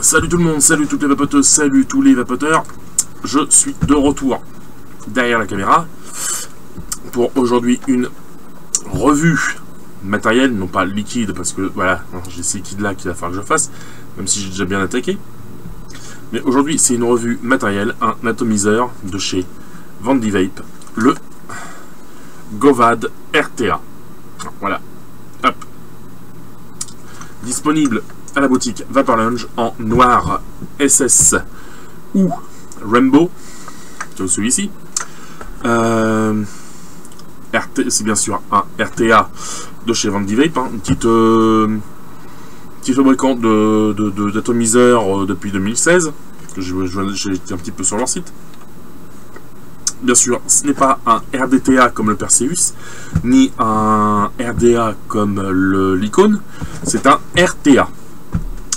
Salut tout le monde, salut toutes les vapoteuses, salut tous les vapoteurs. Je suis de retour derrière la caméra pour aujourd'hui une revue matérielle, non pas liquide, parce que voilà, j'ai ces liquides là qu'il va falloir que je fasse, même si j'ai déjà bien attaqué. Mais aujourd'hui c'est une revue matérielle, un atomiseur de chez Vandivape, le Govad RTA. Voilà, hop. Disponible à la boutique Vapor Lounge en noir SS ou Rainbow, c'est celui-ci. C'est bien sûr un RTA de chez Vandivape, hein, petit fabricant d'atomiseurs depuis 2016, que j'ai été un petit peu sur leur site. Bien sûr, ce n'est pas un RDTA comme le Perseus, ni un RDA comme l'Icon, c'est un RTA.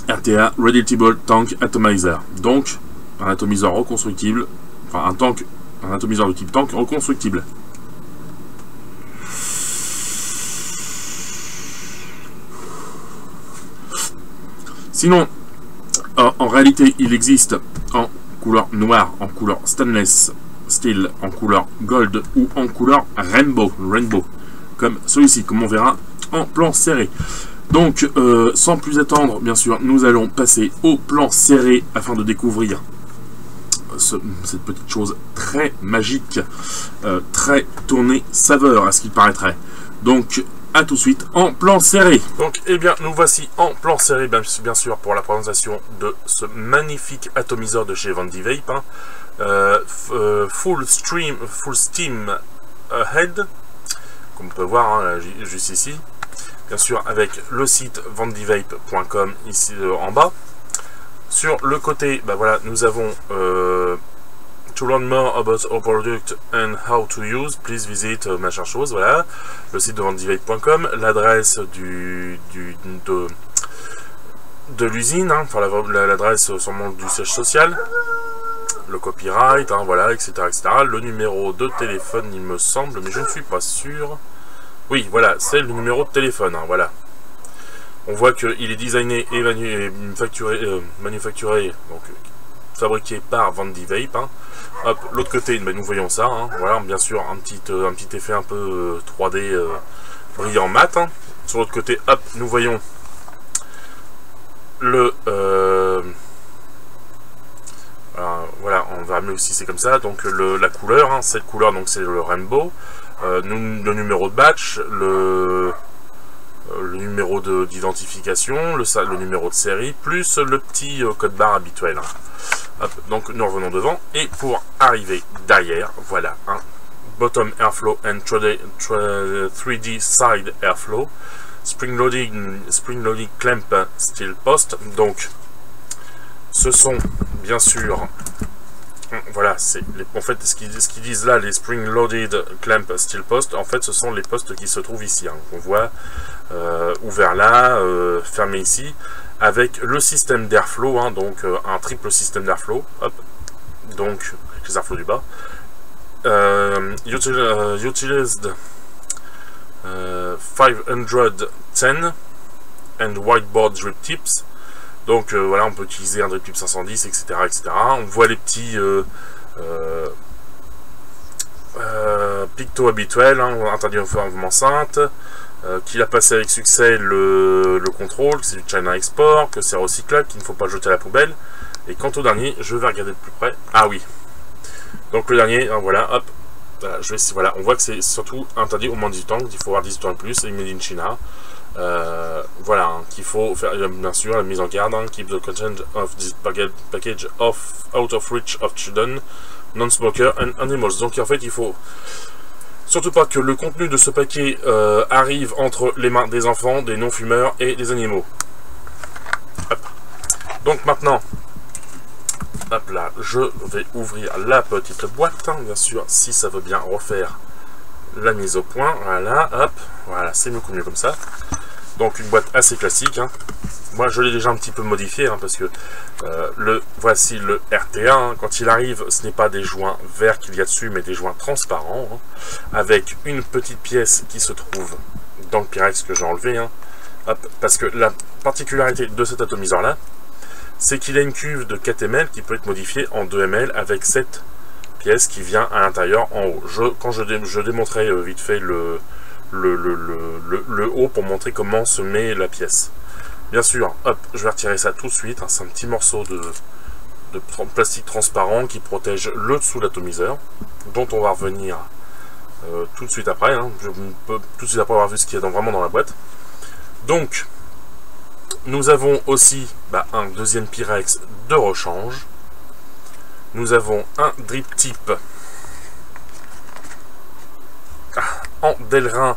RTA, Readable Tank Atomizer. Donc, un atomiseur reconstructible, enfin un atomiseur de type tank reconstructible. Sinon, en réalité, il existe en couleur noire, en couleur stainless steel, en couleur gold ou en couleur rainbow, comme celui-ci, comme on verra en plan serré. Donc, sans plus attendre, bien sûr, nous allons passer au plan serré afin de découvrir cette petite chose très magique, très tournée saveur à ce qu'il paraîtrait. Donc, à tout de suite en plan serré. Donc, eh bien, nous voici en plan serré, bien sûr, pour la présentation de ce magnifique atomiseur de chez Vandivape, hein. Full Steam Head, comme on peut voir, hein, juste ici. Bien sûr, avec le site vandivape.com ici en bas. Sur le côté, bah voilà, nous avons to learn more about our product and how to use, please visit machin chose. Voilà, le site de vandivape.com, l'adresse de l'usine, hein, enfin l'adresse sûrement du siège social, le copyright, hein, voilà, etc., etc. Le numéro de téléphone, il me semble, mais je ne suis pas sûr. Oui, voilà, c'est le numéro de téléphone, hein, voilà. On voit qu'il est designé et manufacturé, donc fabriqué par Vandivape, hein. Hop, l'autre côté, ben, nous voyons ça, hein, voilà, bien sûr, un petit effet un peu 3D brillant mat, hein. Sur l'autre côté, hop, nous voyons le... voilà, on verra mieux aussi, c'est comme ça, donc la couleur, hein, cette couleur, donc c'est le rainbow. Le numéro de batch, le numéro d'identification, le numéro de série, plus le petit code barre habituel. Hop, donc nous revenons devant, et pour arriver derrière, voilà, un bottom airflow and 3D side airflow, spring loading clamp steel post. Donc ce sont bien sûr, voilà, en fait ce qu'ils disent là, les spring loaded clamp steel post, en fait ce sont les postes qui se trouvent ici, hein, qu'on voit ouvert là, fermé ici, avec le système d'airflow, hein, donc un triple système d'airflow, hop, donc avec les airflows du bas, utilized 510 and whiteboard drip tips. Donc voilà, on peut utiliser un drip tip 510, etc., etc. On voit les petits pictos habituels, hein, interdit au mouvement enceinte, qu'il a passé avec succès le contrôle, que c'est du China Export, que c'est recyclable, qu'il ne faut pas le jeter à la poubelle. Et quant au dernier, je vais regarder de plus près. Ah oui. Donc le dernier, hein, voilà, hop. Voilà, on voit que c'est surtout interdit au moins 18 ans, qu'il faut avoir 18 ans et plus, et made in China. Voilà, hein, qu'il faut faire, bien sûr, la mise en garde, hein, keep the content of this package out of reach of children, non-smoker and animals. Donc en fait, il faut surtout pas que le contenu de ce paquet arrive entre les mains des enfants, des non-fumeurs et des animaux. Hop. Donc maintenant, hop là, je vais ouvrir la petite boîte, hein, bien sûr, si ça veut bien refaire la mise au point. Voilà, hop, voilà, c'est beaucoup mieux comme ça. Donc une boîte assez classique, hein. Moi je l'ai déjà un petit peu modifié, hein, parce que voici le RTA, hein. Quand il arrive, ce n'est pas des joints verts qu'il y a dessus, mais des joints transparents, hein, avec une petite pièce qui se trouve dans le Pyrex que j'ai enlevé, hein. Hop, parce que la particularité de cet atomiseur là, c'est qu'il a une cuve de 4 ml qui peut être modifiée en 2 ml avec cette pièce qui vient à l'intérieur en haut. Quand je démontrerai vite fait le haut pour montrer comment se met la pièce. Bien sûr, hop, je vais retirer ça tout de suite. Hein, c'est un petit morceau de plastique transparent qui protège le dessous de l'atomiseur, dont on va revenir tout de suite après. Hein, tout de suite après avoir vu ce qu'il y a vraiment dans la boîte. Donc, nous avons aussi un deuxième Pyrex de rechange. Nous avons un drip tip en Delrin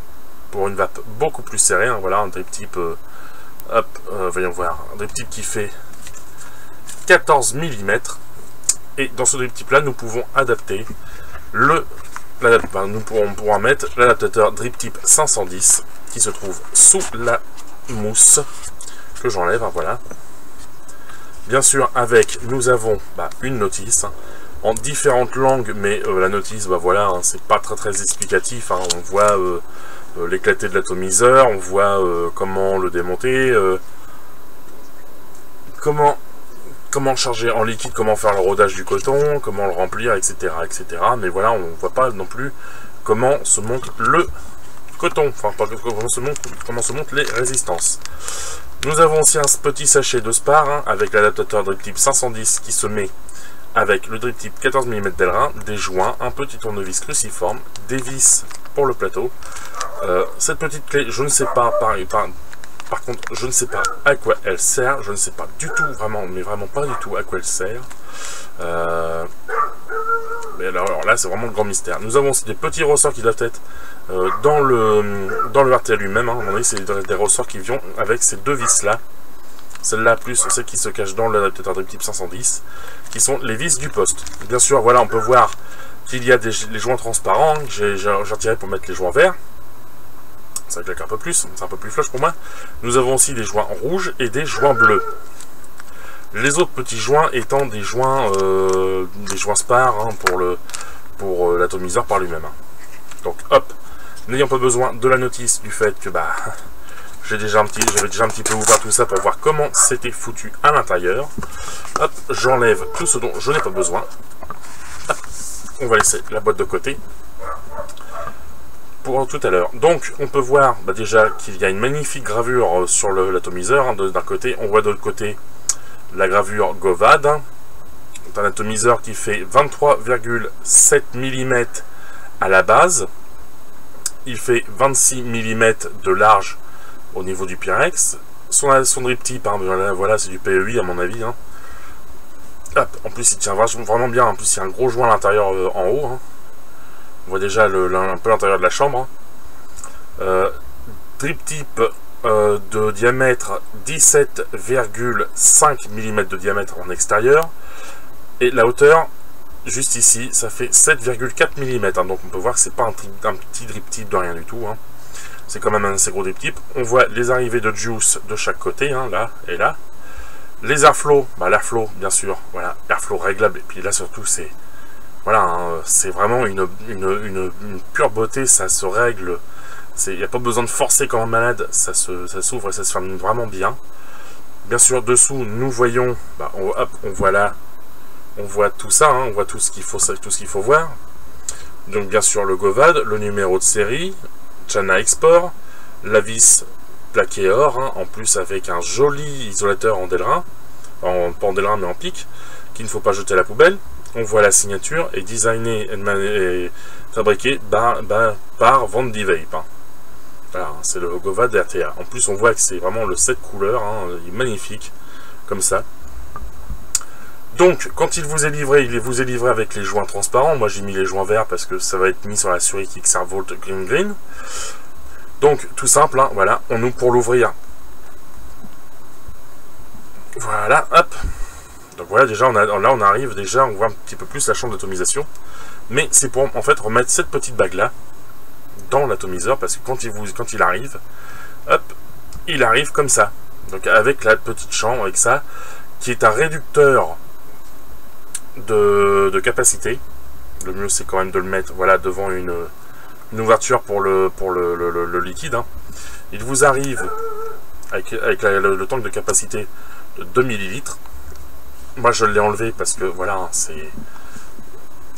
pour une vape beaucoup plus serrée. Hein, voilà, un drip tip, voyons voir, un drip tip qui fait 14 mm. Et dans ce drip tip là, nous pouvons adapter nous pourrons mettre l'adaptateur drip tip 510 qui se trouve sous la mousse que j'enlève, hein, voilà. Bien sûr, avec, nous avons une notice hein, en différentes langues, mais la notice, voilà, hein, c'est pas très explicatif. Hein, on voit l'éclaté de l'atomiseur, on voit comment le démonter, comment charger en liquide, comment faire le rodage du coton, comment le remplir, etc., etc. Mais voilà, on ne voit pas non plus comment se monte le coton, enfin pas comment se montent les résistances. Nous avons aussi un petit sachet de spar hein, avec l'adaptateur drip tip 510 qui se met avec le drip tip 14 mm Delrin, des joints, un petit tournevis cruciforme, des vis pour le plateau. Cette petite clé, je ne sais pas, par contre, je ne sais pas à quoi elle sert, je ne sais pas du tout, mais vraiment pas du tout à quoi elle sert. Mais alors là, c'est vraiment le grand mystère. Nous avons aussi des petits ressorts qui doivent être dans le RTL lui-même. Hein. C'est des ressorts qui viennent avec ces deux vis-là. Celle-là plus celle qui se cache dans l'adaptateur drip tip 510, qui sont les vis du poste. Bien sûr, voilà, on peut voir qu'il y a les joints transparents. J'ai retiré pour mettre les joints verts. Ça claque un peu plus, c'est un peu plus flush pour moi. Nous avons aussi des joints rouges et des joints bleus. Les autres petits joints étant des joints spar hein, pour l'atomiseur par lui-même. Hein. Donc hop, n'ayant pas besoin de la notice du fait que j'avais déjà un petit peu ouvert tout ça pour voir comment c'était foutu à l'intérieur. Hop, j'enlève tout ce dont je n'ai pas besoin. Hop, on va laisser la boîte de côté. Pour tout à l'heure. Donc on peut voir déjà qu'il y a une magnifique gravure sur l'atomiseur. Hein, d'un côté, on voit de l'autre côté la gravure Govad. Hein. C'est un atomiseur qui fait 23,7 mm à la base. Il fait 26 mm de large au niveau du Pyrex. Son drip tip, hein, voilà, c'est du PEI à mon avis. Hein. Hop, en plus il tient vraiment bien. En plus il y a un gros joint à l'intérieur en haut. Hein. On voit déjà un peu l'intérieur de la chambre. Hein. Drip tip de diamètre 17,5 mm de diamètre en extérieur. Et la hauteur, juste ici, ça fait 7,4 mm. Hein. Donc on peut voir que c'est pas un petit drip tip de rien du tout. Hein. C'est quand même un assez gros drip tip. On voit les arrivées de juice de chaque côté, hein, là et là. Les airflow, l'airflow bien sûr, voilà, airflow réglable. Et puis là surtout c'est... Voilà, hein, c'est vraiment une pure beauté, ça se règle, il n'y a pas besoin de forcer comme un malade, ça s'ouvre et ça se ferme vraiment bien. Bien sûr, dessous, nous voyons, on voit là, on voit tout ça, hein, on voit tout ce qu'il faut voir. Donc bien sûr le Govad, le numéro de série, China Export, la vis plaquée or, hein, en plus avec un joli isolateur en Delrin, pas en Delrin mais en pic, qu'il ne faut pas jeter à la poubelle. On voit la signature est designée et fabriquée par Van Die Vape. Hein. Voilà, c'est le Govad RTA. En plus, on voit que c'est vraiment le set couleur, hein, il est magnifique, comme ça. Donc, quand il vous est livré avec les joints transparents. Moi, j'ai mis les joints verts parce que ça va être mis sur la Zurich XR-Volt Green. Donc, tout simple, hein, voilà, pour l'ouvrir. Voilà, hop. Donc voilà, déjà, on arrive, déjà, on voit un petit peu plus la chambre d'atomisation. Mais c'est pour, en fait, remettre cette petite bague-là dans l'atomiseur, parce que quand il arrive, hop, il arrive comme ça. Donc avec la petite chambre, avec ça, qui est un réducteur de capacité. Le mieux, c'est quand même de le mettre, voilà, devant une ouverture pour le liquide. Hein. Il vous arrive avec le tank de capacité de 2 ml. Moi je l'ai enlevé parce que voilà, c'est...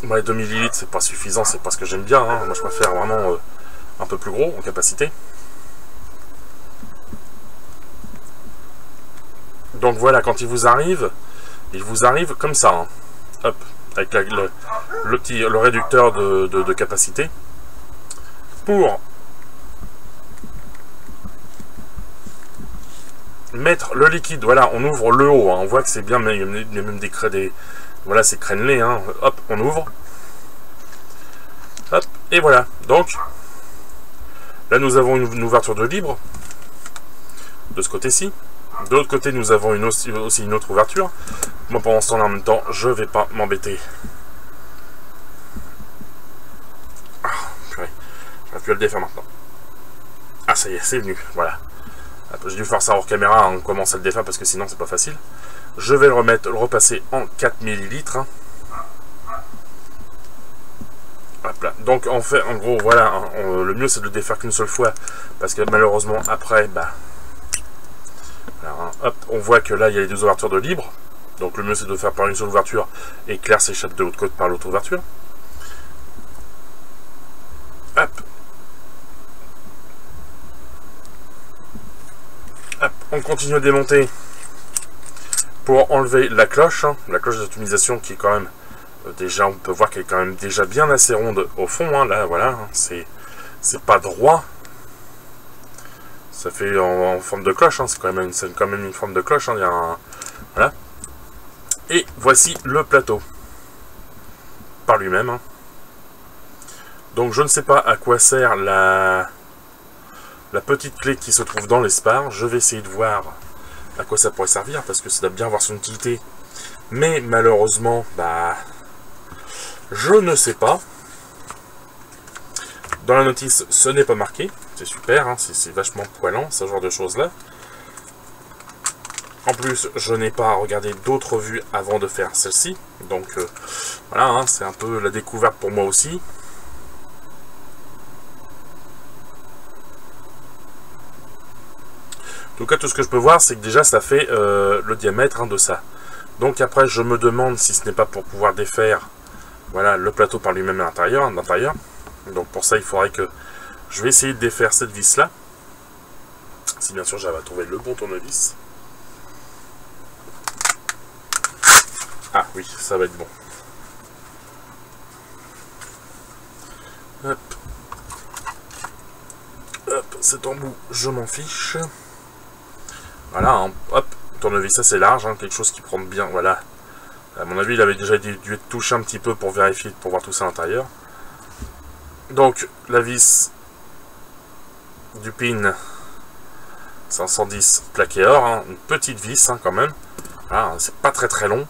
Moi les 2 ml c'est pas suffisant, c'est pas ce que j'aime bien, hein. Moi je préfère vraiment un peu plus gros en capacité. Donc voilà, quand il vous arrive comme ça, hein. Hop, avec le réducteur de capacité. Pour mettre le liquide, voilà, on ouvre le haut, hein. On voit que c'est bien, mais il y a même des voilà, c'est crénelé, hein. Hop, on ouvre. Hop, et voilà. Donc, là nous avons une ouverture de libre, de ce côté-ci. De l'autre côté, nous avons aussi une autre ouverture. Moi, pendant ce temps-là, en même temps, je vais pas m'embêter. Ah, purée. J'aurais pu le défaire maintenant. Ah, ça y est, c'est venu. Voilà. J'ai dû faire ça hors caméra, hein. On commence à le défaire parce que sinon, c'est pas facile. Je vais le repasser en 4 ml. Hein. Hop là. Donc, en fait, en gros, voilà. Hein, le mieux, c'est de le défaire qu'une seule fois. Parce que malheureusement, après, bah... Alors, hop, on voit que là il y a les 2 ouvertures de libre, donc le mieux c'est de faire par une seule ouverture et que l'air s'échappe de l'autre côté par l'autre ouverture. Hop. Hop, on continue à démonter pour enlever la cloche, hein, la cloche d'optimisation qui est quand même déjà, on peut voir qu'elle est quand même déjà bien assez ronde au fond, hein, là voilà, hein, c'est pas droit. Ça fait en forme de cloche, hein, c'est quand même une forme de cloche, hein, il y a voilà. Et voici le plateau par lui-même. Hein. Donc je ne sais pas à quoi sert la petite clé qui se trouve dans l'espar. Je vais essayer de voir à quoi ça pourrait servir, parce que ça doit bien avoir son utilité. Mais malheureusement, bah, je ne sais pas. Dans la notice, ce n'est pas marqué. C'est super, hein, c'est vachement poilant, ce genre de choses-là. En plus, je n'ai pas regardé d'autres vues avant de faire celle-ci. Donc, voilà, hein, c'est un peu la découverte pour moi aussi. En tout cas, tout ce que je peux voir, c'est que déjà, ça fait le diamètre, hein, de ça. Donc après, je me demande si ce n'est pas pour pouvoir défaire, voilà, le plateau par lui-même à l'intérieur. Donc pour ça, il faudrait que... Je vais essayer de défaire cette vis-là. Si bien sûr j'arrive à trouver le bon tournevis. Ah oui, ça va être bon. Hop. Hop, cet embout, je m'en fiche. Voilà, hein, hop, tournevis assez large, hein, quelque chose qui prend bien, voilà. À mon avis, il avait déjà dû être touché un petit peu pour vérifier, pour voir tout ça à l'intérieur. Donc, la vis du pin 510 plaqué or, hein, une petite vis, hein, quand même. Voilà, c'est pas très long.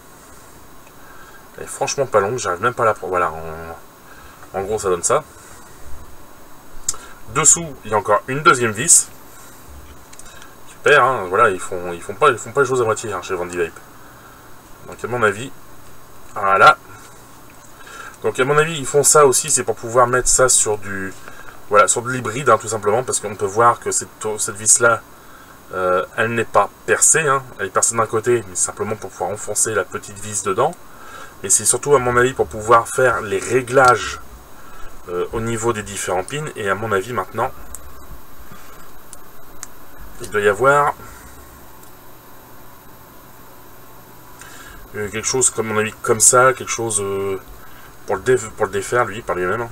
Elle est franchement pas longue, j'arrive même pas à la... Voilà, en gros ça donne ça. Dessous, il y a encore une deuxième vis. Super, hein, voilà, ils font pas les choses à moitié, hein, chez Vandy Vape. Donc à mon avis, voilà. Donc à mon avis, ils font ça aussi, c'est pour pouvoir mettre ça sur du... Voilà, sur de l'hybride, hein, tout simplement, parce qu'on peut voir que cette vis-là, elle n'est pas percée, hein, elle est percée d'un côté, mais simplement pour pouvoir enfoncer la petite vis dedans. Mais c'est surtout, à mon avis, pour pouvoir faire les réglages au niveau des différents pins. Et à mon avis, maintenant, il doit y avoir quelque chose, comme mon avis, comme ça, quelque chose pour le défaire, lui, par lui-même. Hein.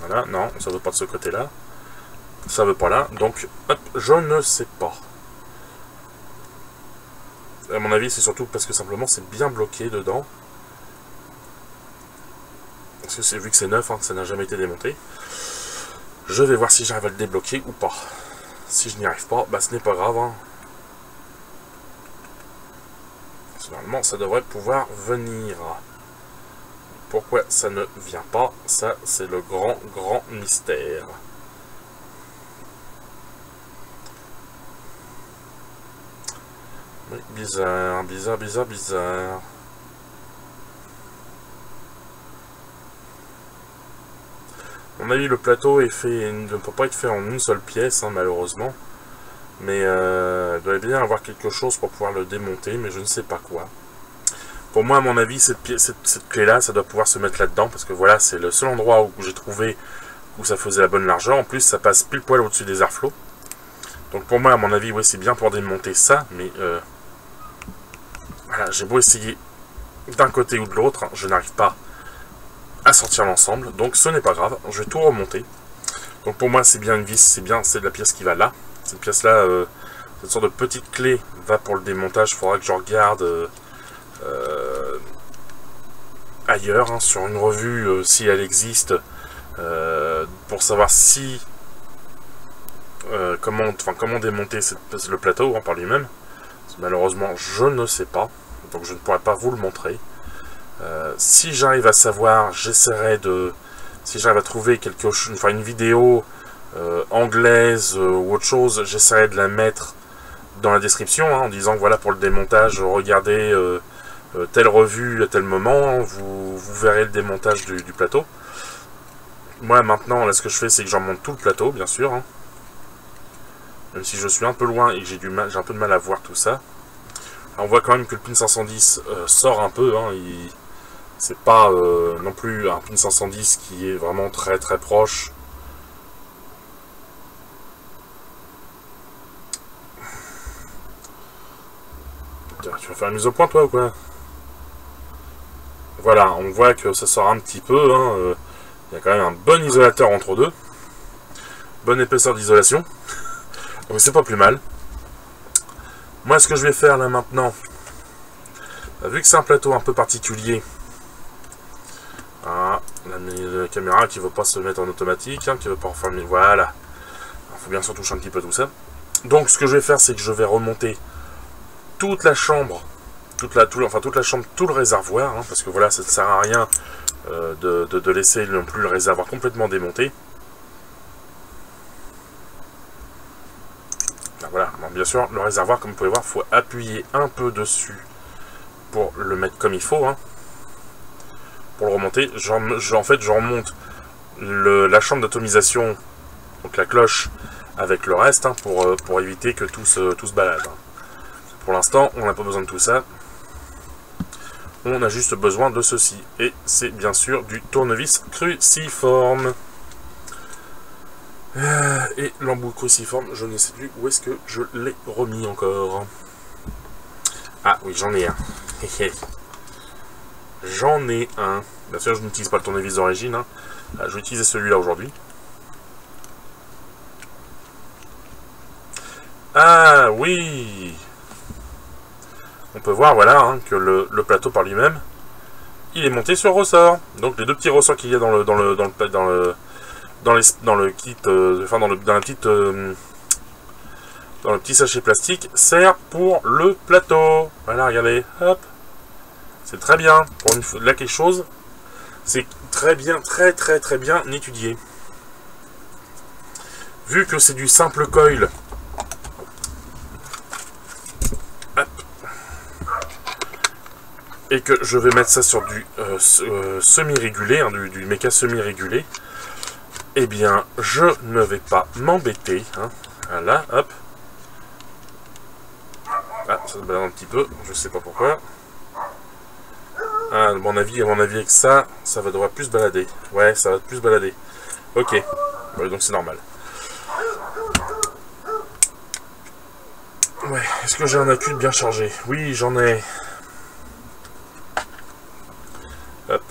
Voilà, non, ça ne veut pas de ce côté-là. Ça ne veut pas là, donc, hop, je ne sais pas. À mon avis, c'est surtout parce que simplement, c'est bien bloqué dedans. Parce que c'est vu que c'est neuf, hein, ça n'a jamais été démonté. Je vais voir si j'arrive à le débloquer ou pas. Si je n'y arrive pas, bah ce n'est pas grave. Hein. Normalement, ça devrait pouvoir venir. Pourquoi ça ne vient pas? Ça, c'est le grand mystère. Oui, bizarre. À mon avis, le plateau est fait, ne peut pas être fait en une seule pièce, hein, malheureusement. Mais il doit bien avoir quelque chose pour pouvoir le démonter, mais je ne sais pas quoi. Pour moi, à mon avis, cette clé-là, ça doit pouvoir se mettre là-dedans, parce que voilà, c'est le seul endroit où j'ai trouvé où ça faisait la bonne largeur. En plus, ça passe pile poil au-dessus des airflows. Donc pour moi, à mon avis, ouais, c'est bien pour démonter ça, mais voilà, j'ai beau essayer d'un côté ou de l'autre, hein, je n'arrive pas à sortir l'ensemble, donc ce n'est pas grave, je vais tout remonter. Donc pour moi, c'est bien une vis, c'est de la pièce qui va là. Cette pièce-là, cette sorte de petite clé va pour le démontage. Il faudra que je regarde ailleurs, hein, sur une revue, si elle existe, pour savoir si comment démonter le plateau, hein, par lui-même. Malheureusement, je ne sais pas, donc je ne pourrai pas vous le montrer. Si j'arrive à savoir, j'essaierai de... Si j'arrive à trouver une vidéo anglaise ou autre chose, j'essaierai de la mettre dans la description, hein, en disant que voilà, pour le démontage, regardez telle revue à tel moment, vous verrez le démontage du plateau. Moi maintenant, là, ce que je fais, c'est que j'en monte tout le plateau, bien sûr, hein. Même si je suis un peu loin et que j'ai un peu de mal à voir tout ça. Alors, on voit quand même que le pin 510 sort un peu, hein, c'est pas non plus un pin 510 qui est vraiment très très proche. Tiens, tu vas faire une mise au point toi ou quoi? Voilà, on voit que ça sort un petit peu, hein, il y a quand même un bon isolateur entre deux. Bonne épaisseur d'isolation. Donc c'est pas plus mal. Moi, ce que je vais faire là maintenant, vu que c'est un plateau un peu particulier, ah, la caméra qui ne veut pas se mettre en automatique, hein, qui ne veut pas refermer, voilà. Il faut bien sûr toucher un petit peu tout ça. Donc ce que je vais faire, c'est que je vais remonter toute la chambre, tout le réservoir, hein, parce que voilà, ça ne sert à rien de laisser non plus le réservoir complètement démonté. Voilà, donc bien sûr, le réservoir, comme vous pouvez voir, il faut appuyer un peu dessus pour le mettre comme il faut, hein. Pour le remonter, en fait, je remonte la chambre d'atomisation, donc la cloche, avec le reste, hein, pour éviter que tout se balade. Pour l'instant, on n'a pas besoin de tout ça. On a juste besoin de ceci. Et c'est bien sûr du tournevis cruciforme. Et l'embout cruciforme, je ne sais plus où est-ce que je l'ai remis encore. Ah oui, j'en ai un. J'en ai un. Bien sûr, je n'utilise pas le tournevis d'origine, hein. Je vais utiliser celui-là aujourd'hui. Ah oui. On peut voir, voilà, hein, que le plateau par lui-même, il est monté sur ressort. Donc les deux petits ressorts qu'il y a dans le kit, dans le petit sachet plastique, sert pour le plateau. Voilà, regardez, hop. C'est très bien. Pour une fois, là, quelque chose, c'est très bien, très bien étudié. Vu que c'est du simple coil, hop, et que je vais mettre ça sur du semi-régulé, hein, du méca semi-régulé, eh bien, je ne vais pas m'embêter. Hein. Voilà, hop. Ah, ça se balade un petit peu, je sais pas pourquoi. Ah, à mon avis, avec ça va devoir plus se balader. Ouais, ça va plus se balader. Ok, ouais, donc c'est normal. Ouais, est-ce que j'ai un accu bien chargé? Oui, j'en ai. Hop.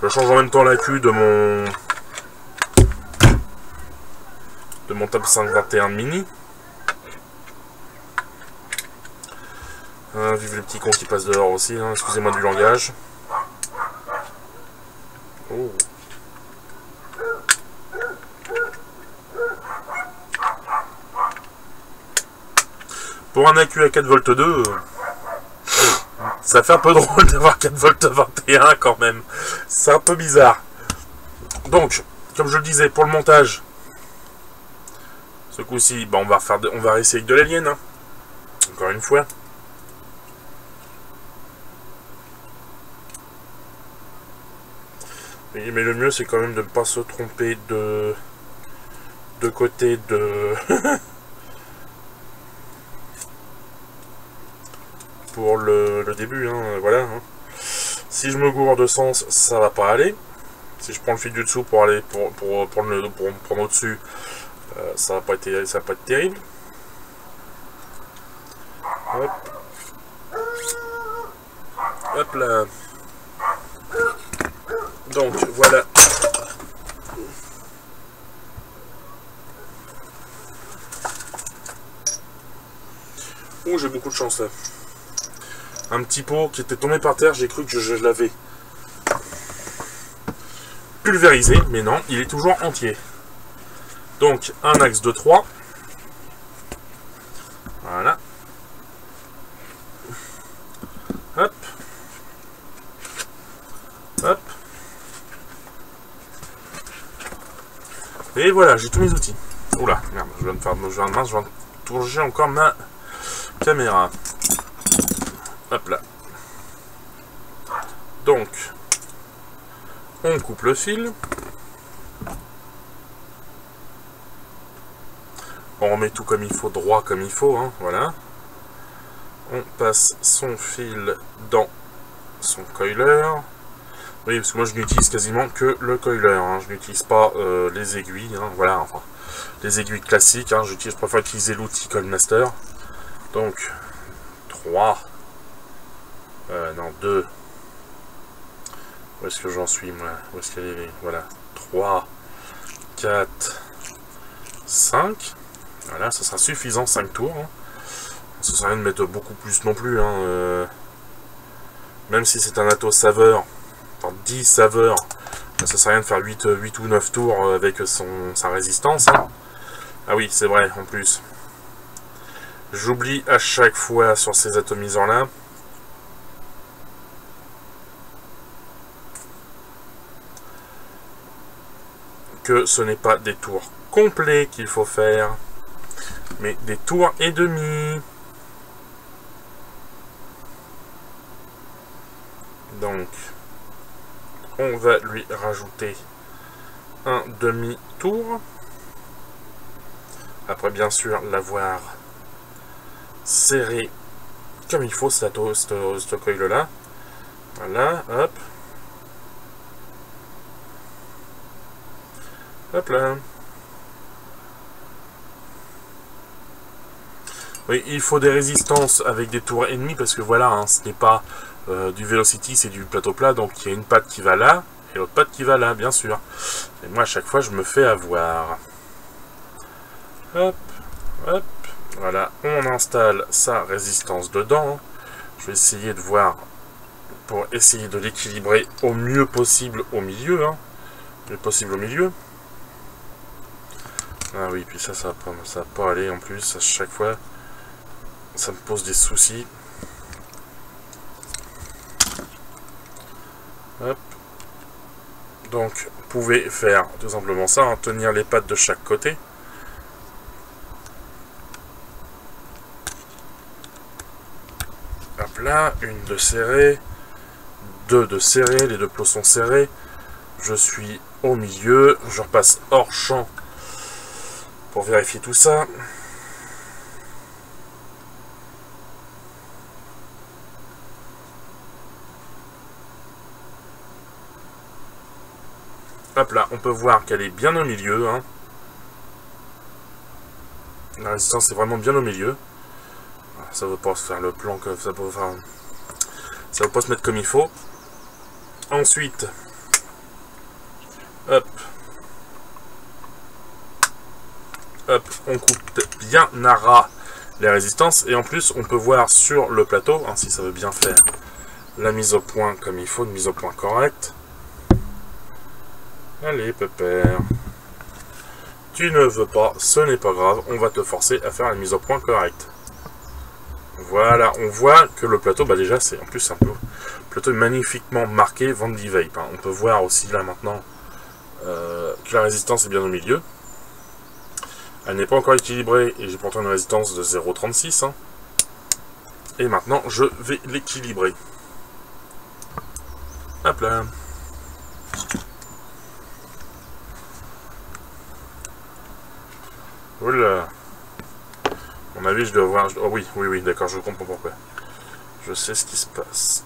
Je change en même temps l'accu de mon Tab 521 mini. Vive les petits cons qui passent dehors aussi, hein, excusez-moi du langage. Oh. Pour un accu à 4V2, ça fait un peu drôle d'avoir 4V21 quand même. C'est un peu bizarre. Donc, comme je le disais, pour le montage, ce coup-ci, bah, on va essayer avec de l'alien, hein. Encore une fois. Mais le mieux, c'est quand même de ne pas se tromper de côté de... pour le début, hein, voilà. Hein. Si je me gourde de sens, ça va pas aller. Si je prends le fil du dessous pour aller pour prendre au-dessus, ça va pas être terrible. Hop. Hop là. Donc voilà. Oh, j'ai beaucoup de chance là. Un petit pot qui était tombé par terre, j'ai cru que je l'avais pulvérisé, mais non, il est toujours entier. Donc un axe de 3. Voilà. Hop. Hop. Et voilà, j'ai tous mes outils. Oula, merde, je viens de toucher encore ma caméra. Hop là. Donc, on coupe le fil. On remet tout comme il faut, droit comme il faut, hein, voilà. On passe son fil dans son coiler. Oui, parce que moi je n'utilise quasiment que le coiler, hein. Je n'utilise pas les aiguilles, hein, voilà, enfin, les aiguilles classiques, hein. Je préfère utiliser l'outil Coilmaster. Donc, 3, non, 2, où est-ce que j'en suis, moi, où est-ce qu'elle est, voilà, 3, 4, 5, voilà, ça sera suffisant, 5 tours, hein. Ça sert à rien de mettre beaucoup plus non plus, hein, même si c'est un Atos saveur, 10 saveurs, ça sert à rien de faire 8 ou 9 tours avec sa résistance, hein. Ah oui, c'est vrai, en plus. J'oublie à chaque fois sur ces atomiseurs là que ce n'est pas des tours complets qu'il faut faire, mais des tours et demi. Donc on va lui rajouter un demi-tour. Après bien sûr l'avoir serré comme il faut ce coil là. Voilà, hop. Hop là. Oui, il faut des résistances avec des tours ennemis parce que voilà, hein, ce n'est pas du Velocity, c'est du plateau plat, donc il y a une patte qui va là et l'autre patte qui va là, bien sûr. Et moi à chaque fois je me fais avoir. Hop, hop, voilà, on installe sa résistance dedans. Je vais essayer de voir pour essayer de l'équilibrer au mieux possible au milieu, hein. Le possible au milieu. Ah oui, puis ça va pas aller en plus, à chaque fois ça me pose des soucis. Hop. Donc vous pouvez faire tout simplement ça, hein, tenir les pattes de chaque côté. Hop là, une de serrée, deux de serrée, les deux plots sont serrés. Je suis au milieu, je repasse hors champ pour vérifier tout ça. Hop là, on peut voir qu'elle est bien au milieu, hein. La résistance est vraiment bien au milieu. Ça ne veut pas se faire le plan comme ça, enfin, ça ne veut pas se mettre comme il faut. Ensuite, hop, hop, on coupe bien à ras les résistances et en plus on peut voir sur le plateau, hein, si ça veut bien faire la mise au point comme il faut, une mise au point correcte. Allez, pépère. Tu ne veux pas, ce n'est pas grave, on va te forcer à faire la mise au point correcte. Voilà, on voit que le plateau, bah déjà, c'est en plus un peu... Le plateau est magnifiquement marqué Vandy Vape, hein. On peut voir aussi là maintenant que la résistance est bien au milieu. Elle n'est pas encore équilibrée et j'ai pourtant une résistance de 0,36. Hein. Et maintenant, je vais l'équilibrer. Hop là. Oula. À mon avis, je dois voir... Oh oui, d'accord, je comprends pourquoi. Je sais ce qui se passe.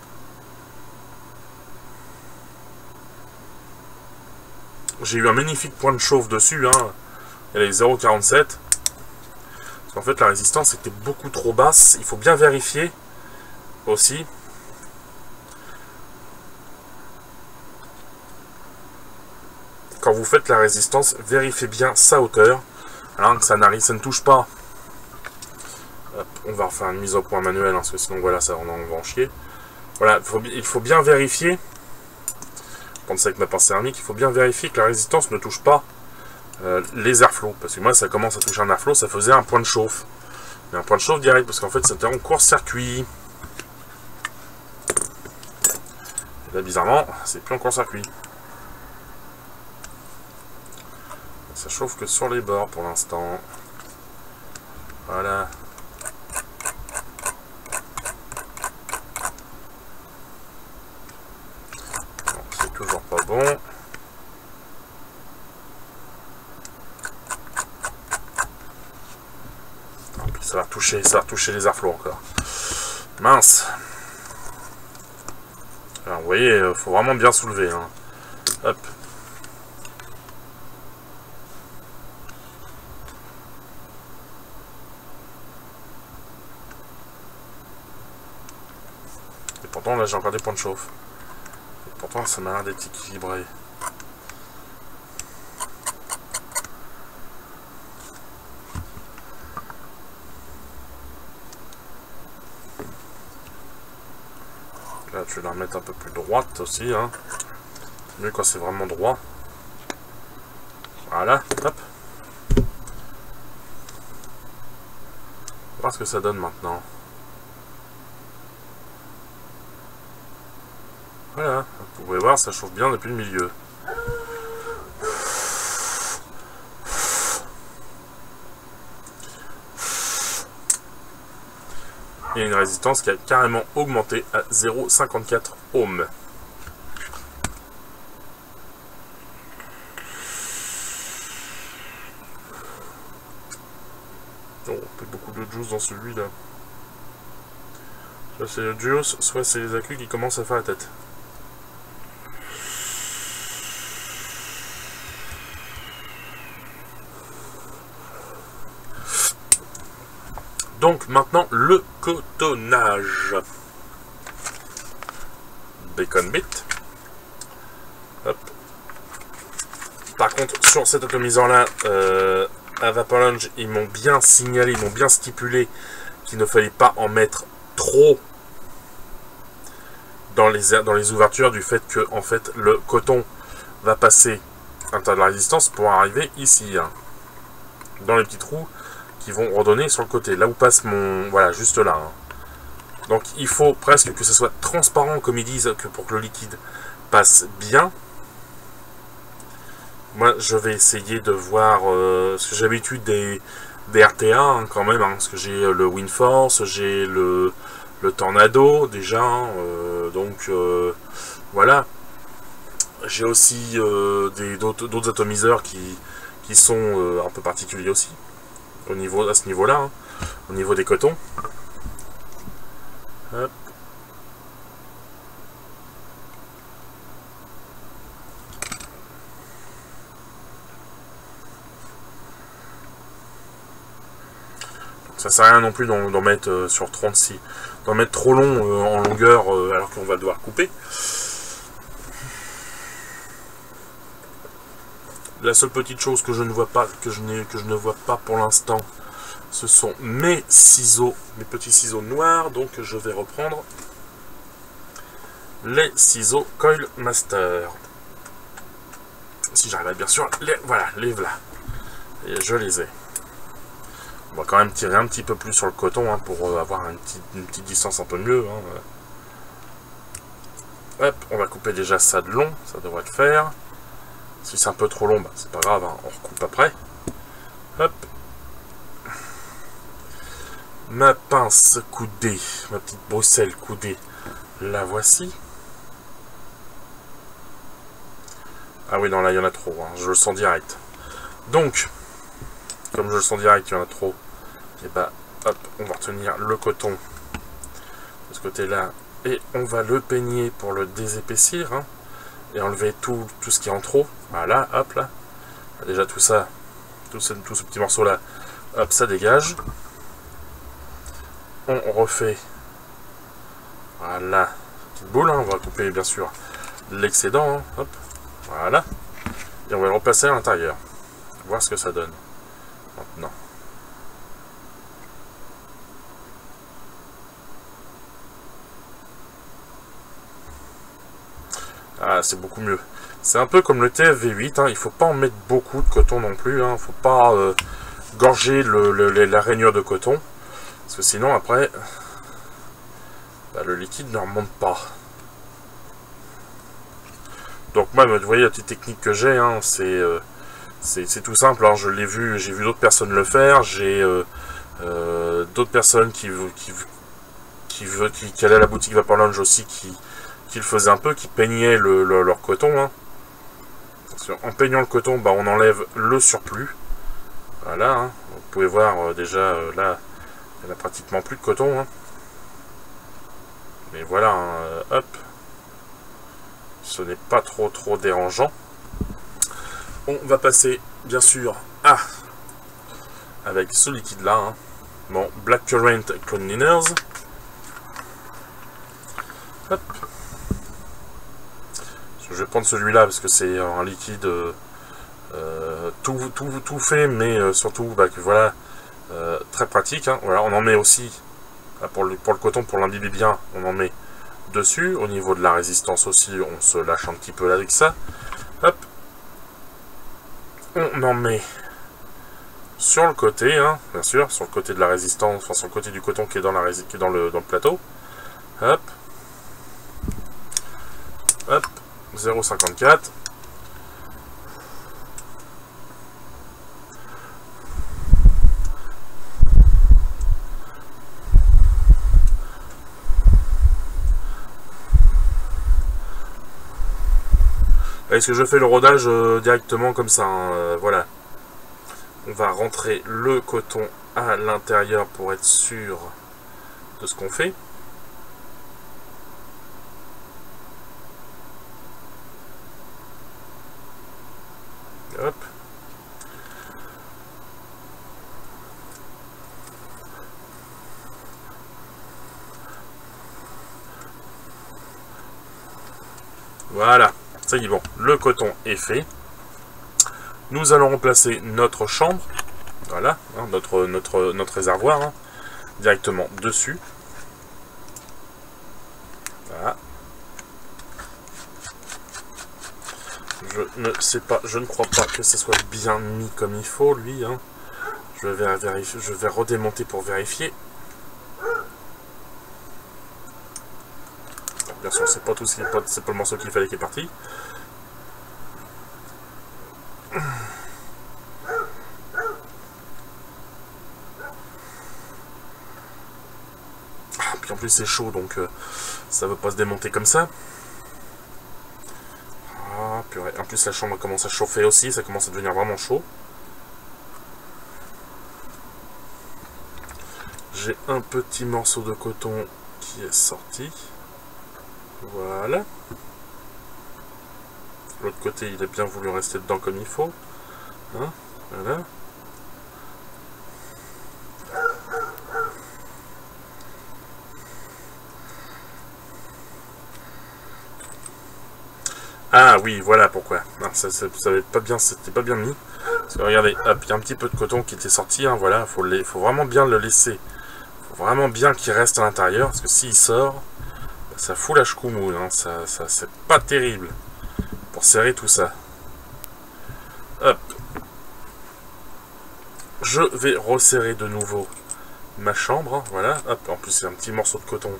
J'ai eu un magnifique point de chauffe dessus, hein. Elle est 0,47. Parce qu'en fait, la résistance était beaucoup trop basse. Il faut bien vérifier aussi. Quand vous faites la résistance, vérifiez bien sa hauteur. Alors que ça ne touche pas. Hop, on va refaire une mise au point manuelle, hein, parce que sinon voilà, ça on va en chier. Voilà, il faut bien vérifier. Prendre ça avec ma pince céramique, il faut bien vérifier que la résistance ne touche pas les airflows. Parce que moi, ça commence à toucher un airflow, ça faisait un point de chauffe. Mais un point de chauffe direct, parce qu'en fait, c'était en court-circuit. Là, bizarrement, c'est plus en court-circuit. Ça chauffe que sur les bords pour l'instant. Voilà. C'est toujours pas bon. Ça va toucher les airflows encore. Mince. Alors, vous voyez, il faut vraiment bien soulever. Hein. Hop. Et pourtant, là, j'ai encore des points de chauffe. Et pourtant, ça m'a l'air d'être équilibré. Là, je vais la remettre un peu plus droite aussi. Hein. Mieux quand c'est vraiment droit. Voilà, hop. On va voir ce que ça donne maintenant. Voilà, vous pouvez voir, ça chauffe bien depuis le milieu. Il y a une résistance qui a carrément augmenté à 0,54 ohms. Oh, on fait beaucoup de juice dans celui-là. Soit c'est le juice, soit c'est les accus qui commencent à faire la tête. Donc maintenant le cotonnage. Bacon bit. Hop. Par contre sur cet atomiseur là, à Vaporlounge, ils m'ont bien signalé, ils m'ont bien stipulé qu'il ne fallait pas en mettre trop dans les ouvertures, du fait que en fait le coton va passer à l'intérieur de la résistance pour arriver ici, hein, dans les petits trous qui vont redonner sur le côté, là où passe mon... Voilà, juste là. Hein. Donc il faut presque que ce soit transparent, comme ils disent, pour que le liquide passe bien. Moi, je vais essayer de voir... parce que j'ai l'habitude des RTA, hein, quand même, hein, parce que j'ai le WindForce, j'ai le Tornado, déjà. Donc, voilà. J'ai aussi d'autres atomiseurs qui sont un peu particuliers aussi. À ce niveau-là, hein, au niveau des cotons. Hop. Ça sert à rien non plus d'en mettre sur 36, d'en mettre trop long en longueur alors qu'on va devoir couper. La seule petite chose que je ne vois pas, que je ne vois pas pour l'instant, ce sont mes ciseaux, mes petits ciseaux noirs. Donc je vais reprendre les ciseaux Coil Master. Si j'arrive à bien sûr, voilà. Et je les ai. On va quand même tirer un petit peu plus sur le coton, hein, pour avoir une petite distance un peu mieux. Hein. Hop, on va couper déjà ça de long, ça devrait le faire. Si c'est un peu trop long, bah, c'est pas grave, hein, on recoupe après. Hop. Ma pince coudée, ma petite Bruxelles coudée, la voici. Ah oui, non, là, il y en a trop, hein, je le sens direct. Donc, comme je le sens direct, il y en a trop, et bah, hop, on va retenir le coton de ce côté-là. Et on va le peigner pour le désépaissir, hein, et enlever tout ce qui est en trop. Voilà, hop là. Déjà tout ça, tout ce petit morceau-là, hop, ça dégage. On refait, voilà, petite boule, hein, on va couper bien sûr l'excédent, hein, hop, voilà. Et on va le repasser à l'intérieur, voir ce que ça donne maintenant. Ah, c'est beaucoup mieux. C'est un peu comme le TFV8, hein, il ne faut pas en mettre beaucoup de coton non plus, hein, il ne faut pas gorger la rainure de coton, parce que sinon après, bah, le liquide ne remonte pas. Donc moi, vous voyez la petite technique que j'ai, hein, c'est tout simple, hein, je l'ai vu, j'ai vu d'autres personnes le faire, j'ai d'autres personnes qui allaient à la boutique Vaporlounge aussi, qui le faisaient un peu, qui peignaient leur coton, hein. En peignant le coton, bah, on enlève le surplus. Voilà, hein. Vous pouvez voir déjà là, il n'y a pratiquement plus de coton, hein. Mais voilà, hein, hop. Ce n'est pas trop dérangeant. On va passer, bien sûr, avec ce liquide-là, hein. Bon, Black Current Cleanliners. Hop. Je vais prendre celui-là parce que c'est un liquide tout fait, mais surtout bah, que, voilà, très pratique, hein. Voilà, on en met aussi pour le coton, pour l'imbiber bien, on en met dessus. Au niveau de la résistance aussi, on se lâche un petit peu là avec ça. Hop, on en met sur le côté, hein, bien sûr, sur le côté de la résistance, enfin sur le côté du coton qui est dans le plateau. Hop, hop. 0,54. Est-ce que je fais le rodage directement comme ça, hein, voilà. On va rentrer le coton à l'intérieur pour être sûr de ce qu'on fait. Hop. Voilà, ça y est, bon, le coton est fait. Nous allons remplacer notre chambre, voilà, hein, notre réservoir, hein, directement dessus. Voilà. Je ne crois pas que ce soit bien mis comme il faut, lui, hein. Je vais redémonter pour vérifier. Bien sûr, c'est pas tout ce qui est c'est pas le morceau qu'il fallait qui est parti. Puis en plus c'est chaud, donc ça veut pas se démonter comme ça. Ah, purée. En plus la chambre commence à chauffer aussi, ça commence à devenir vraiment chaud. J'ai un petit morceau de coton qui est sorti. Voilà. L'autre côté, il a bien voulu rester dedans comme il faut. Hein, voilà. Ah oui, voilà pourquoi. Ça pas bien, c'était pas bien mis. Parce que regardez, hop, il y a un petit peu de coton qui était sorti. Hein, voilà, faut vraiment bien le laisser. Faut vraiment bien qu'il reste à l'intérieur, parce que s'il sort, ça fout la chkoumoune, hein, ça c'est pas terrible pour serrer tout ça. Hop. Je vais resserrer de nouveau ma chambre, hein, voilà. Hop, en plus c'est un petit morceau de coton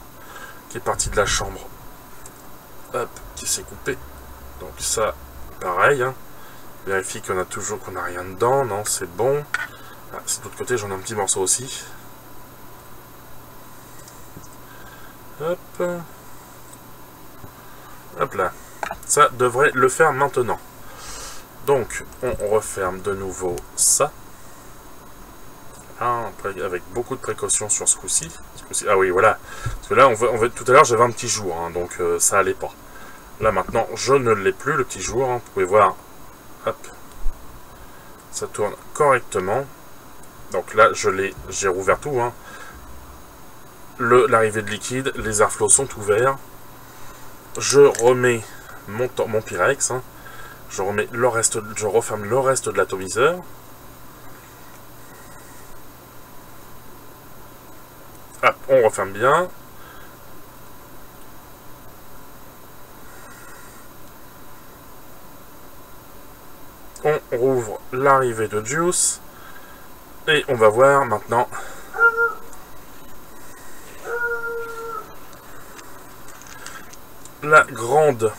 qui est parti de la chambre. Hop, qui s'est coupé. Donc ça, pareil, hein. Vérifie qu'on a toujours qu'on n'a rien dedans, non, c'est bon. Ah, c'est de l'autre côté, j'en ai un petit morceau aussi. Hop. Hop là. Ça devrait le faire maintenant. Donc, on referme de nouveau ça. Voilà, après, avec beaucoup de précautions sur ce coup-ci. Ah oui, voilà. Parce que là, tout à l'heure, j'avais un petit jour, hein, donc ça allait pas. Là, maintenant, je ne l'ai plus, le petit jour. Hein, vous pouvez voir, hop, ça tourne correctement. Donc là, j'ai rouvert tout. Hein. L'arrivée de liquide, les airflows sont ouverts. Je remets mon Pyrex. Hein. Je referme le reste de l'atomiseur. Hop, on referme bien. On rouvre l'arrivée de Juice. Et on va voir maintenant la grande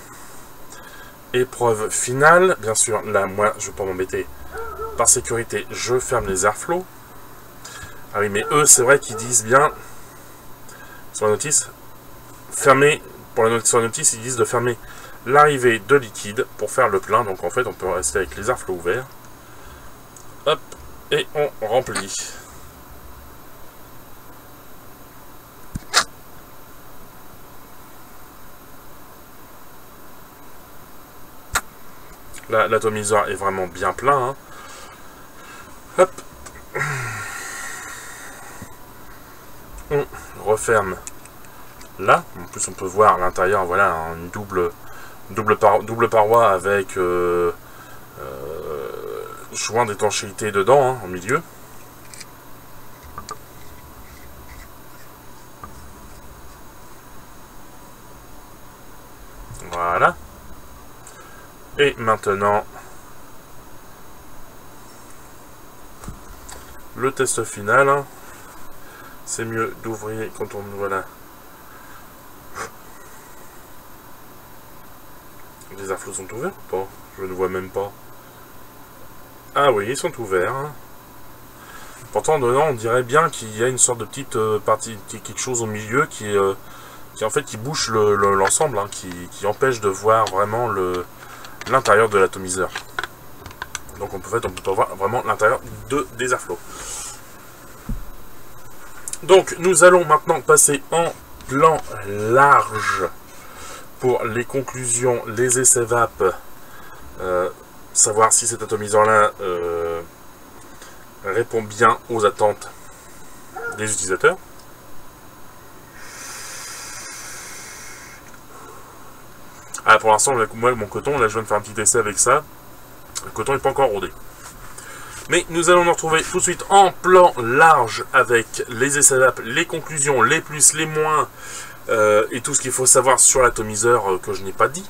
épreuve finale. Bien sûr, là, moi, je ne vais pas m'embêter. Par sécurité, je ferme les airflows. Ah oui, mais eux, c'est vrai qu'ils disent bien, sur la notice, fermer, sur la notice, ils disent de fermer l'arrivée de liquide pour faire le plein. Donc, en fait, on peut rester avec les airflows ouverts. Hop, et on remplit. Là, l'atomiseur est vraiment bien plein. Hein. Hop. On referme là. En plus, on peut voir à l'intérieur, voilà, une double paroi avec joint d'étanchéité dedans, hein, au milieu. Voilà. Et maintenant, le test final. Hein. C'est mieux d'ouvrir quand on... Voilà. Les airflows sont ouverts ou pas? Je ne vois même pas. Ah oui, ils sont ouverts. Hein. Pourtant, dedans, on dirait bien qu'il y a une sorte de petite partie, quelque chose au milieu qui en fait qui bouche l'ensemble, hein, qui empêche de voir vraiment l'intérieur de l'atomiseur. Donc on peut pas voir vraiment l'intérieur des airflows. Donc nous allons maintenant passer en plan large pour les conclusions, les essais VAP, savoir si cet atomiseur-là répond bien aux attentes des utilisateurs. Ah, pour l'instant, moi, mon coton, là, je viens de faire un petit essai avec ça. Le coton n'est pas encore rodé. Mais nous allons nous retrouver tout de suite en plan large avec les essais VAP, les conclusions, les plus, les moins, et tout ce qu'il faut savoir sur l'atomiseur que je n'ai pas dit.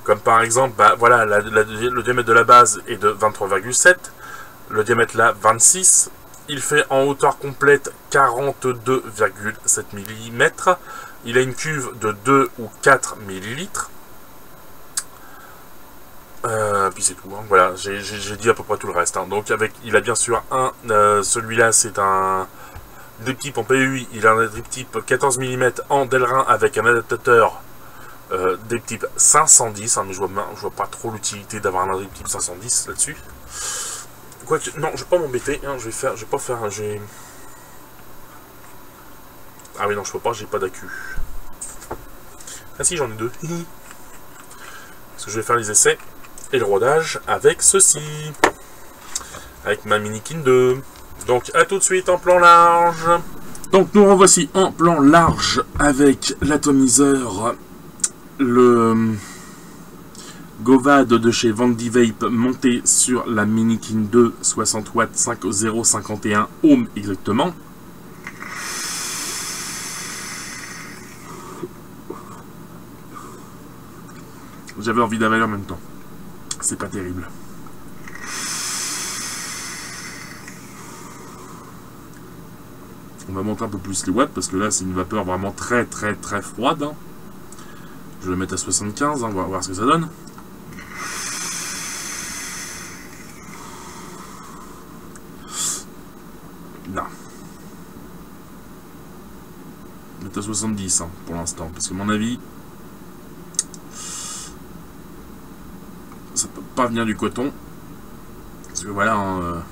Comme par exemple, bah, voilà, le diamètre de la base est de 23,7, le diamètre là 26, il fait en hauteur complète 42,7 mm, il a une cuve de 2 ou 4 ml. Puis c'est tout, hein. Voilà, j'ai dit à peu près tout le reste. Hein. Donc il a bien sûr celui-là c'est un drip tip en PEI, il a un drip tip 14 mm en Delrin avec un adaptateur drip tip 510, hein, mais je vois pas trop l'utilité d'avoir un drip tip 510 là-dessus. Quoique, non, je vais pas m'embêter, hein, je vais pas faire, ah oui non, je peux pas, j'ai pas d'accu. Ah si, j'en ai deux. Parce que je vais faire les essais et le rodage avec ceci. Avec ma Minikin 2. Donc à tout de suite en plan large. Donc nous revoici en plan large avec l'atomiseur, le Govad de chez Vandy Vape monté sur la Minikin 2 60 watts 5051 ohms exactement. J'avais envie d'avaler en même temps. C'est pas terrible. On va monter un peu plus les watts parce que là c'est une vapeur vraiment très froide. Hein. Je vais le mettre à 75, hein, on va voir ce que ça donne. Non. Je vais mettre à 70 hein, pour l'instant parce que à mon avis ça peut pas venir du coton. Parce que voilà, hein,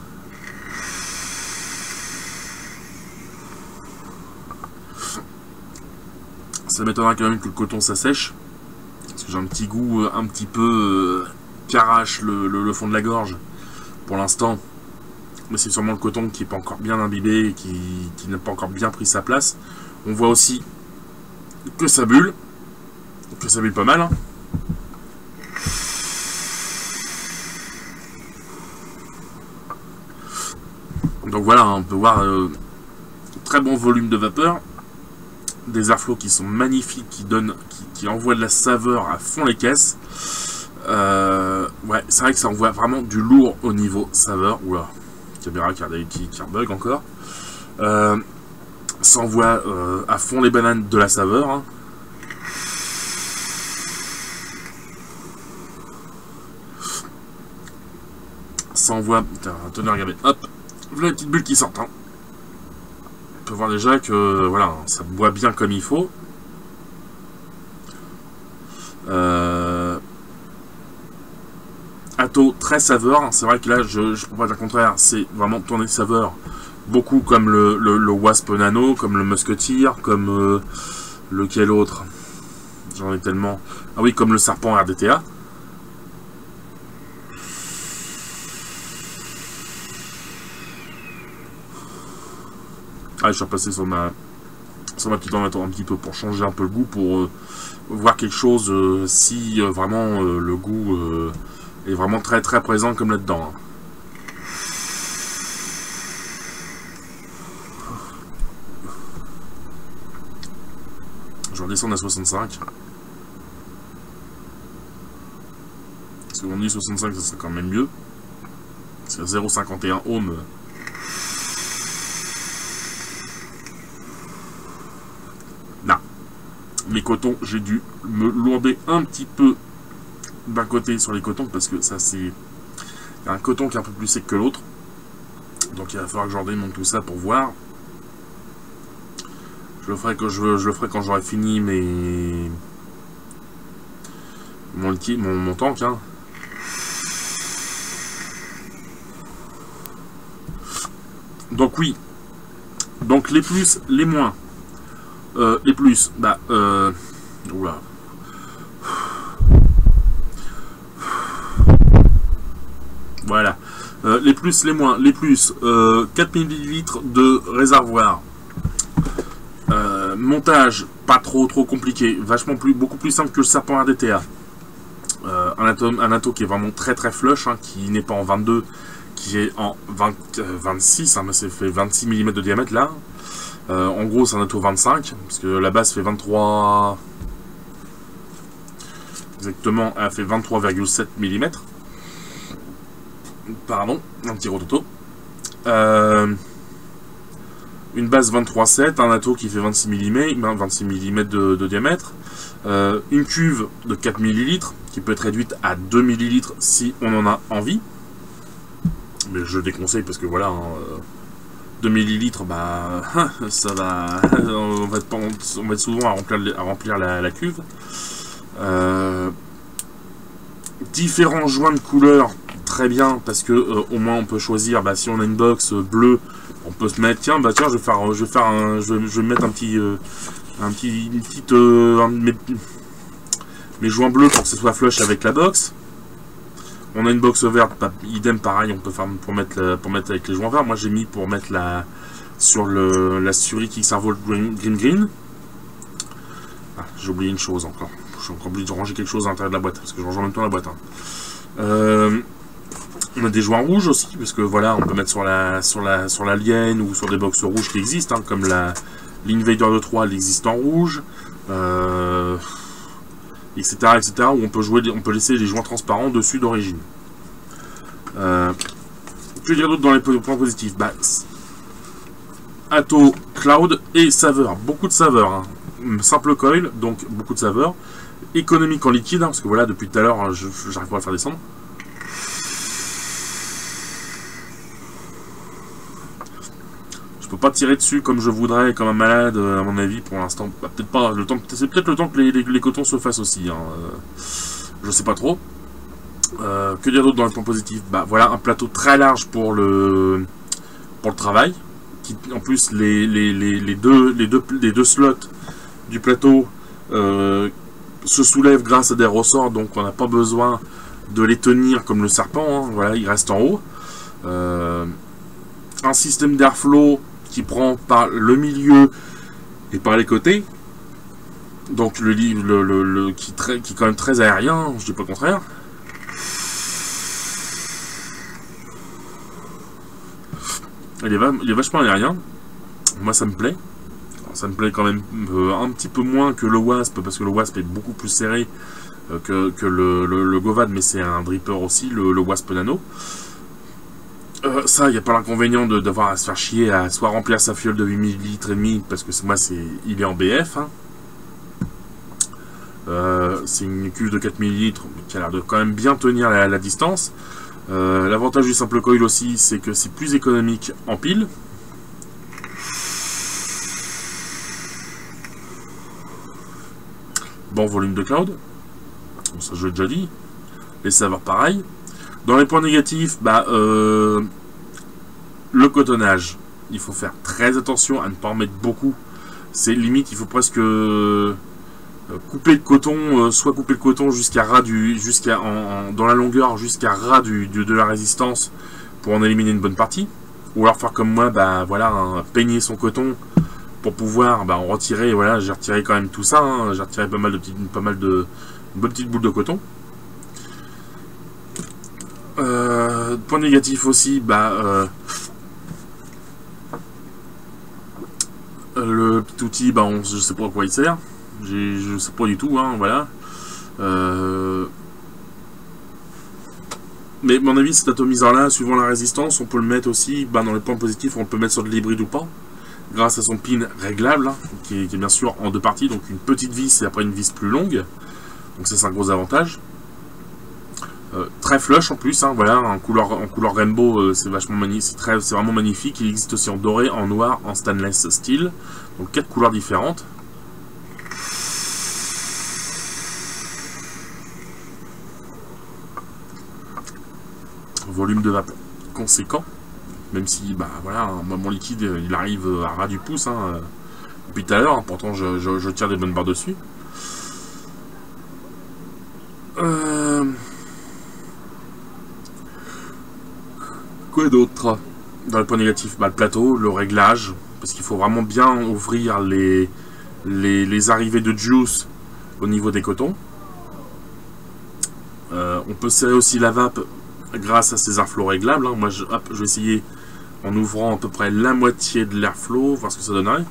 Ça m'étonnera quand même que le coton s'assèche. Parce que j'ai un petit goût un petit peu qui arrache le fond de la gorge pour l'instant. Mais c'est sûrement le coton qui n'est pas encore bien imbibé et qui n'a pas encore bien pris sa place. On voit aussi que ça bulle pas mal. Hein. Donc voilà, on peut voir très bon volume de vapeur, des airflows qui sont magnifiques, qui envoient de la saveur à fond les caisses. Ouais, c'est vrai que ça envoie vraiment du lourd au niveau saveur. Oula, caméra qui bug encore. Ça envoie à fond les bananes de la saveur. Hein. Ça envoie... Tenez, regardez, hop, voilà la petite bulle qui sort. Hein. On peut voir déjà que voilà, ça boit bien comme il faut. Atto très saveur. C'est vrai que là, je ne peux pas dire le contraire. C'est vraiment tourné de saveur. Beaucoup comme le Wasp Nano, comme le Musketeer, comme lequel autre. J'en ai tellement. Ah oui, comme le Serpent RDTA. Ah, je suis repassé sur ma petite ordinateur un petit peu pour changer un peu le goût, pour voir quelque chose si vraiment le goût est vraiment très très présent comme là-dedans. Hein. Je vais redescendre à 65. Parce qu'on dit 65, ça serait quand même mieux. C'est à 0,51 ohms. Les cotons, j'ai dû me lourder un petit peu d'un côté sur les cotons parce que ça c'est un coton qui est un peu plus sec que l'autre, donc il va falloir que j'en démonte tout ça pour voir. Je le ferai quand j'aurai fini mon tank. Hein. Donc oui, donc les plus, les moins. Les plus, bah, oula. Voilà. Les plus, les moins, les plus, 4 ml de réservoir. Montage, pas trop compliqué, beaucoup plus simple que le Serpent RDTA. Un atto qui est vraiment très flush, hein, qui n'est pas en 22, qui est en 26, hein, mais c'est fait 26 mm de diamètre là. En gros, c'est un atto 25, parce que la base fait 23. Exactement, elle fait 23,7 mm. Pardon, un petit rototo. Une base 23,7, un atto qui fait 26 mm de diamètre. Une cuve de 4 ml, qui peut être réduite à 2 ml si on en a envie. Mais je déconseille parce que voilà. 2 ml, bah, ça va, on va être souvent à remplir la cuve. Différents joints de couleurs, très bien, parce que au moins on peut choisir, bah, si on a une box bleue, on peut se mettre, tiens, je vais mettre mes joints bleus pour que ce soit flush avec la box. On a une box verte, idem pareil, on peut faire pour mettre avec les joints verts. Moi j'ai mis pour mettre sur la Suri Kickservolt Green. Ah, j'ai oublié une chose encore. Je suis encore obligé de ranger quelque chose à l'intérieur de la boîte, parce que je range en même temps la boîte. Hein. On a des joints rouges aussi, parce que voilà, on peut mettre sur l'Alien ou sur des box rouges qui existent, hein, comme l'Invader de 3, elle existe en rouge. Etc., où on peut laisser les joints transparents dessus d'origine. Que dire d'autre dans les points positifs? Bah, Atto, Cloud et saveur. Beaucoup de saveur. Hein. Simple coil, donc beaucoup de saveur. Économique en liquide, hein, parce que voilà, depuis tout à l'heure, j'arrive pas à le faire descendre. Je peux pas tirer dessus comme je voudrais, comme un malade, à mon avis, pour l'instant. Bah, peut-être pas. C'est peut-être le temps que les cotons se fassent aussi. Hein. Je sais pas trop. Que dire d'autre dans les points positifs? Bah voilà, un plateau très large pour le travail. En plus, les deux slots du plateau se soulèvent grâce à des ressorts, donc on n'a pas besoin de les tenir comme le serpent, hein. Voilà, il reste en haut. Un système d'airflow qui prend par le milieu et par les côtés, donc qui est quand même très aérien, je dis pas le contraire. Il est vachement aérien, moi ça me plaît. Ça me plaît quand même un petit peu moins que le Wasp, parce que le Wasp est beaucoup plus serré que le Govad, mais c'est un dripper aussi, le Wasp Nano. Ça, il n'y a pas l'inconvénient d'avoir à se faire chier à soit remplir sa fiole de 8 ml et demi, parce que moi, il est en BF. Hein. C'est une cuve de 4 ml qui a l'air de quand même bien tenir la distance. L'avantage du simple coil aussi, c'est que c'est plus économique en pile. Bon volume de cloud, bon, ça je l'ai déjà dit. Les saveurs pareil. Dans les points négatifs, le cotonnage, il faut faire très attention à ne pas en mettre beaucoup. C'est limite, il faut presque couper le coton, soit couper le coton jusqu'à ras dans la longueur jusqu'à ras de la résistance pour en éliminer une bonne partie, ou alors faire comme moi, peigner son coton pour pouvoir en retirer. Voilà, j'ai retiré quand même tout ça, hein. J'ai retiré pas mal de bonnes petites boules de coton. Point négatif aussi, le petit outil, je sais pas à quoi il sert. Je sais pas du tout, hein, voilà. Mais à mon avis, cet atomiseur là, suivant la résistance, on peut le mettre aussi dans les points positifs, on peut le mettre sur de l'hybride ou pas, grâce à son pin réglable, hein, qui est bien sûr en deux parties, donc une petite vis et après une vis plus longue. Donc ça, c'est un gros avantage. Très flush en plus, hein, voilà, en couleur rainbow, c'est vachement magnifique, c'est vraiment magnifique. Il existe aussi en doré, en noir, en stainless steel, donc 4 couleurs différentes. Volume de vapeur conséquent, même si mon liquide il arrive à ras du pouce, hein, depuis tout à l'heure, hein, pourtant je tire des bonnes barres dessus. Quoi d'autre dans le point négatif? Le plateau, le réglage, parce qu'il faut vraiment bien ouvrir les arrivées de juice au niveau des cotons. On peut serrer aussi la vape grâce à ces airflow réglables, hein. Moi je vais essayer en ouvrant à peu près la moitié de l'airflow, voir ce que ça donnerait.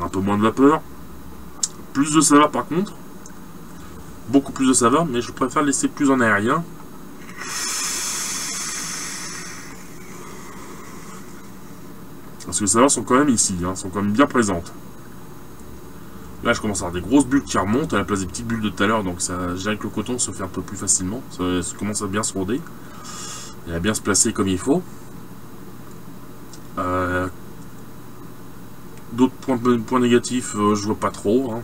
Un peu moins de vapeur, plus de saveur par contre, beaucoup plus de saveur, mais je préfère laisser plus en aérien. Parce que les saveurs sont quand même ici, hein, sont quand même bien présentes. Là, je commence à avoir des grosses bulles qui remontent à la place des petites bulles de tout à l'heure, donc je dirais que le coton se fait un peu plus facilement. Ça commence à bien se rôder et à bien se placer comme il faut. D'autres points négatifs, je vois pas trop, hein.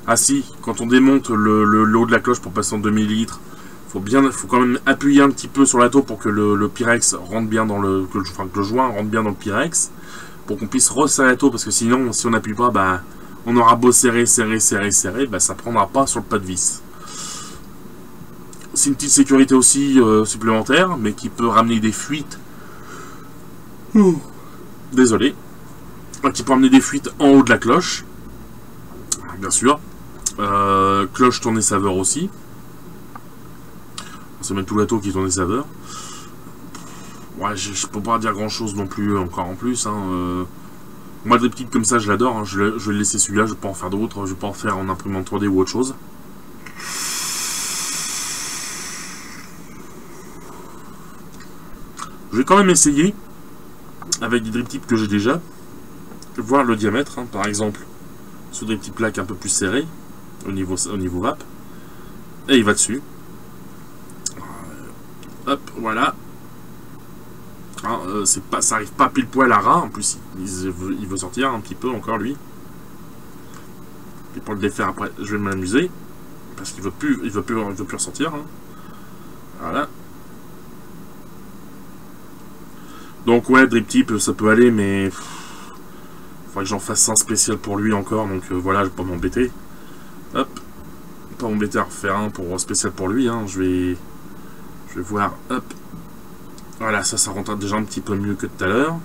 Ah si, quand on démonte le haut de la cloche pour passer en 2 ml, faut quand même appuyer un petit peu sur la taux pour que le Pyrex rentre bien dans que le joint rentre bien dans le Pyrex, pour qu'on puisse resserrer la taux, parce que sinon, si on n'appuie pas, on aura beau serrer, ça prendra pas sur le pas de vis. C'est une petite sécurité aussi supplémentaire, mais qui peut ramener des fuites. Désolé. Qui peut ramener des fuites en haut de la cloche. Bien sûr. Cloche tournée saveur aussi. C'est même tout l'atto qui est tourné saveur. Ouais, je peux pas dire grand chose non plus, encore en plus, hein. Moi, des petites comme ça, je l'adore, hein. Je vais laisser celui-là, je vais pas en faire d'autres, je vais pas en faire en imprimante 3D ou autre chose. Je vais quand même essayer, avec des drip tips que j'ai déjà, voir le diamètre, hein, par exemple, sur des petites plaques un peu plus serrées, au niveau vape, et il va dessus. Hop, voilà. Hein, ça arrive pas pile poil à ras, en plus il veut sortir un petit peu encore lui. Et pour le défaire après, je vais m'amuser, parce qu'il veut plus ressortir, hein. Voilà. Donc ouais, drip type, ça peut aller, mais faudrait que j'en fasse un spécial pour lui encore, donc voilà, je vais pas m'embêter. Hop, pas m'embêter à refaire un pour spécial pour lui, hein. Je vais voir, hop. Voilà, ça rentre déjà un petit peu mieux que tout à l'heure.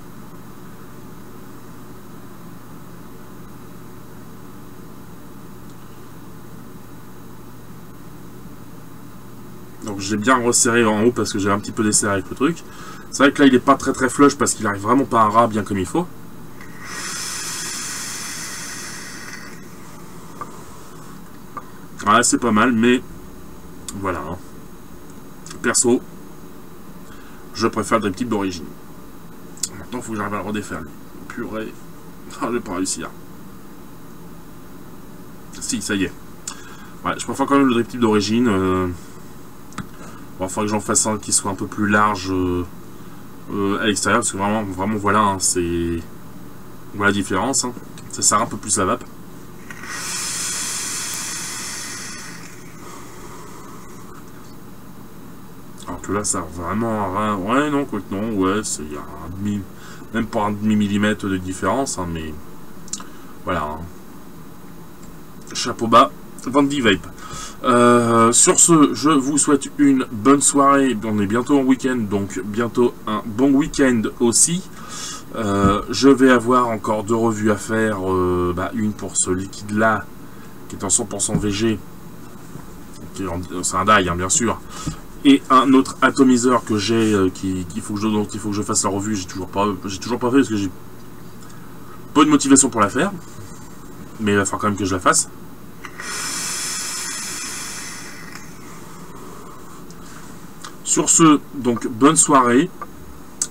Donc j'ai bien resserré en haut parce que j'ai un petit peu desserré avec le truc. C'est vrai que là il est pas très flush parce qu'il arrive vraiment pas à ras bien comme il faut. Ouais, c'est pas mal, mais voilà. Hein. Perso, je préfère le drip type d'origine. Maintenant, il faut que j'arrive à le redéfaire, lui. Purée. Ah, je vais pas réussir. Si, ça y est. Ouais, je préfère quand même le drip type d'origine. Bon, il faudra que j'en fasse un qui soit un peu plus large à l'extérieur, parce que vraiment voilà, hein, c'est... Voilà la différence. Hein. Ça sert un peu plus la vape. Alors que là, ça a vraiment... Ouais, non, quoi que non, ouais, c'est un demi... Même pas un demi-millimètre de différence, hein, mais... Voilà. Hein. Chapeau bas, Vandy Vape. Sur ce, je vous souhaite une bonne soirée. On est bientôt en week-end, donc bientôt un bon week-end aussi. Je vais avoir encore 2 revues à faire. Une pour ce liquide-là, qui est en 100% VG. C'est un dye, hein, bien sûr. Et un autre atomiseur que j'ai, dont il faut que je fasse la revue. J'ai toujours pas fait parce que j'ai pas de motivation pour la faire. Mais il va falloir quand même que je la fasse. Sur ce, donc, bonne soirée.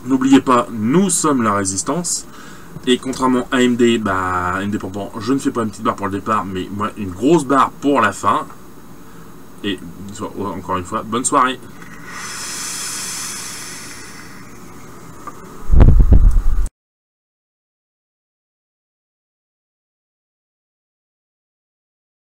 N'oubliez pas, nous sommes la résistance. Et contrairement à AMD, indépendant, je ne fais pas une petite barre pour le départ, mais moi, une grosse barre pour la fin. Et encore une fois, bonne soirée.